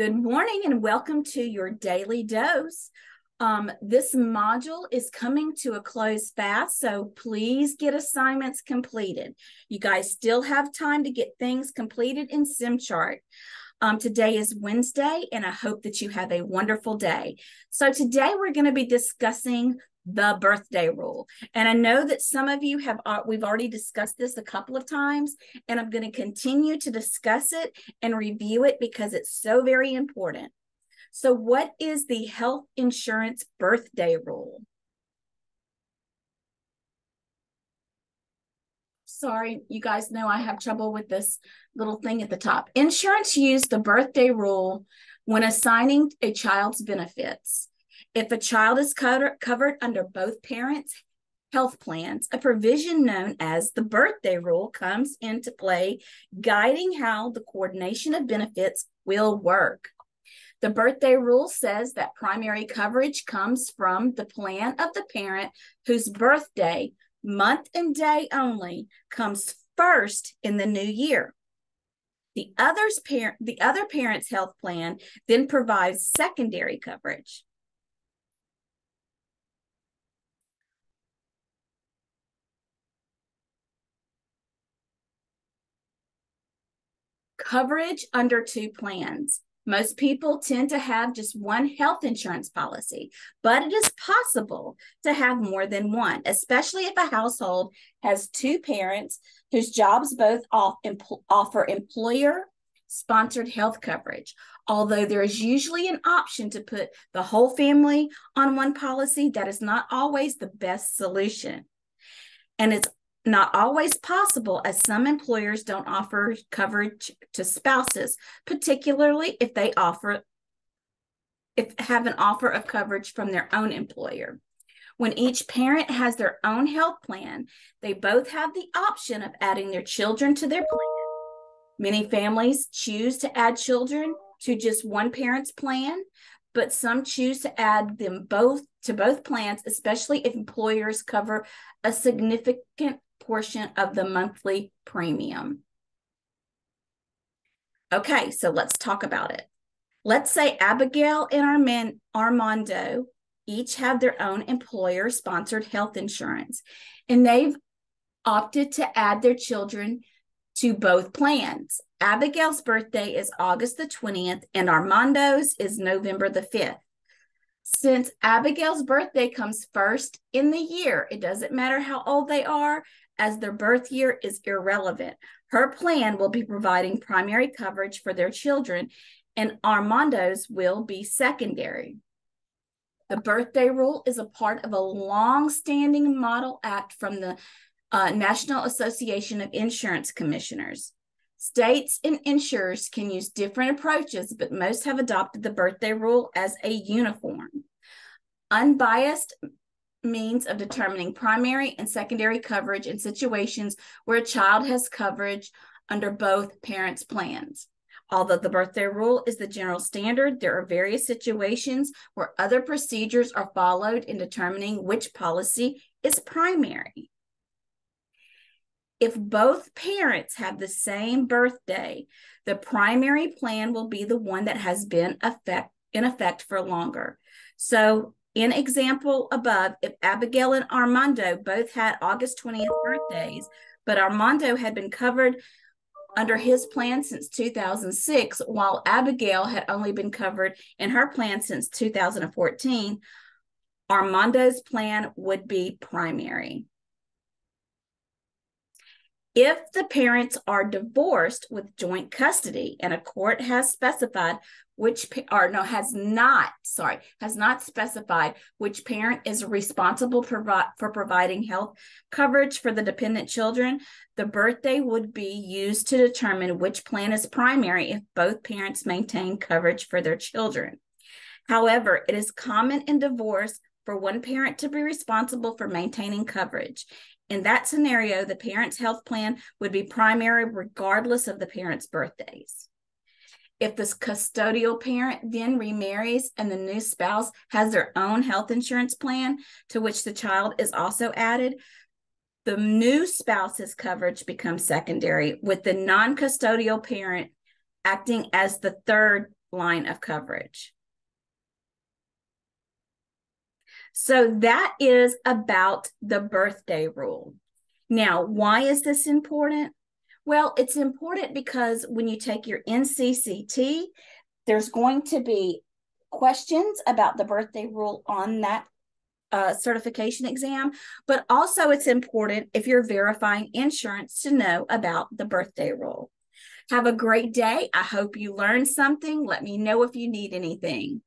Good morning and welcome to your daily dose. This module is coming to a close fast, so please get assignments completed. You guys still have time to get things completed in SimChart. Today is Wednesday, and I hope that you have a wonderful day. So today we're going to be discussing the birthday rule. And I know that some of you we've already discussed this a couple of times, and I'm going to continue to discuss it and review it because it's so very important. So what is the health insurance birthday rule? Sorry, you guys know I have trouble with this little thing at the top. Insurance use the birthday rule when assigning a child's benefits. If a child is covered under both parents' health plans, a provision known as the birthday rule comes into play, guiding how the coordination of benefits will work. The birthday rule says that primary coverage comes from the plan of the parent whose birthday, month and day only, comes first in the new year. The other parent's health plan then provides secondary coverage. Coverage under two plans. Most people tend to have just one health insurance policy, but it is possible to have more than one, especially if a household has two parents whose jobs both offer employer-sponsored health coverage. Although there is usually an option to put the whole family on one policy, that is not always the best solution. And it's not always possible, as some employers don't offer coverage to spouses, particularly if they have an offer of coverage from their own employer. When each parent has their own health plan, they both have the option of adding their children to their plan. Many families choose to add children to just one parent's plan, but some choose to add them both to both plans, especially if employers cover a significant portion of the monthly premium. Okay, so let's talk about it. Let's say Abigail and Armando each have their own employer-sponsored health insurance, and they've opted to add their children to both plans. Abigail's birthday is August the 20th, and Armando's is November the 5th. Since Abigail's birthday comes first in the year, it doesn't matter how old they are, as their birth year is irrelevant. Her plan will be providing primary coverage for their children, and Armando's will be secondary. The birthday rule is a part of a long-standing model act from the National Association of Insurance Commissioners. States and insurers can use different approaches, but most have adopted the birthday rule as a uniform, unbiased means of determining primary and secondary coverage in situations where a child has coverage under both parents' plans. Although the birthday rule is the general standard, there are various situations where other procedures are followed in determining which policy is primary. If both parents have the same birthday, the primary plan will be the one that has been in effect for longer. So in example above, if Abigail and Armando both had August 20th birthdays, but Armando had been covered under his plan since 2006, while Abigail had only been covered in her plan since 2014, Armando's plan would be primary. If the parents are divorced with joint custody and a court has specified has not specified which parent is responsible for providing health coverage for the dependent children, the birthday would be used to determine which plan is primary if both parents maintain coverage for their children. However, it is common in divorce for one parent to be responsible for maintaining coverage. In that scenario, the parent's health plan would be primary regardless of the parent's birthdays. If the custodial parent then remarries and the new spouse has their own health insurance plan to which the child is also added, the new spouse's coverage becomes secondary, with the non-custodial parent acting as the third line of coverage. So that is about the birthday rule. Now, why is this important? Well, it's important because when you take your NCCT, there's going to be questions about the birthday rule on that certification exam, but also it's important if you're verifying insurance to know about the birthday rule. Have a great day. I hope you learned something. Let me know if you need anything.